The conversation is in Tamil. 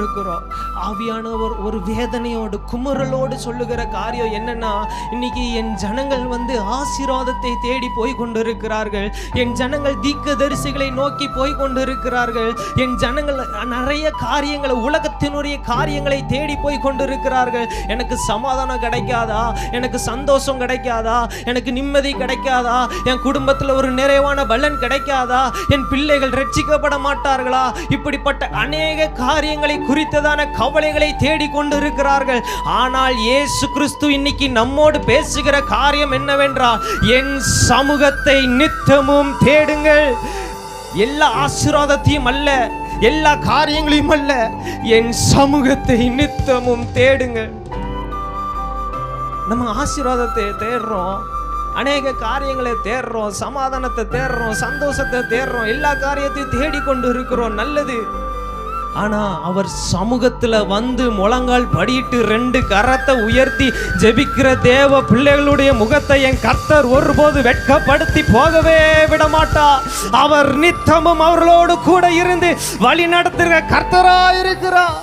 கொண்டிருக்கிறோம். ஆவியானவர் ஒரு வேதனையோடு குமுறலோடு சொல்லுகிற காரியம் என்னன்னா, இன்னைக்கு என் ஜனங்கள் ஆசீர்வாதத்தை தேடி போய் கொண்டிருக்கிறார்கள். என் ஜனங்கள் தீர்க்கதரிசிகளை நோக்கி போய் கொண்டிருக்கிறார்கள். என் ஜனங்கள் நிறைய காரியங்களை, உலகத்தினுடைய காரியங்களை தேடி போய் கொண்டிருக்கிறார்கள். எனக்கு சமாதானம் கிடைக்காதா, எனக்கு சந்தோஷம் கிடைக்காதா, எனக்கு நிம்மதி கிடைக்காதா, என் குடும்பத்தில் ஒரு நிறைவான பலன் கிடைக்காதா, என் பிள்ளைகள் ரட்சிக்கப்பட மாட்டார்களா, இப்படிப்பட்ட அநேக காரியங்களை குறித்ததான கவலைகளை தேடிக்கொண்டிருக்கிறார்கள். ஆனால் இயேசு கிறிஸ்து இன்னைக்கு நம்மோடு பேசுகிற காரியம் என்னவென்றால், என் சமூகத்தை நித்தமும் தேடுங்கள். எல்லா ஆசீர்வாதத்தையும் அல்ல, எல்லா காரியங்களையும் அல்ல, என் சமூகத்தை நித்தமும் தேடுங்கள். நம்ம ஆசீர்வாதத்தை தேடுறோம், அநேக காரியங்களை தேடுறோம், சமாதானத்தை தேடுறோம், சந்தோஷத்தை தேடுறோம், எல்லா காரியத்தையும் தேடிக்கொண்டு இருக்கிறோம், நல்லது. ஆனா அவர் சமூகத்துல முழங்கால் படியிட்டு 2 கரத்தை உயர்த்தி ஜெபிக்கிற தேவ பிள்ளைகளுடைய முகத்தை என் கர்த்தர் ஒருபோது வெட்கப்படுத்தி போகவே விட மாட்டார். அவர் நித்தமும் அவர்களோடு கூட இருந்து வழி நடத்துகிற கர்த்தராய் இருக்கிறார்.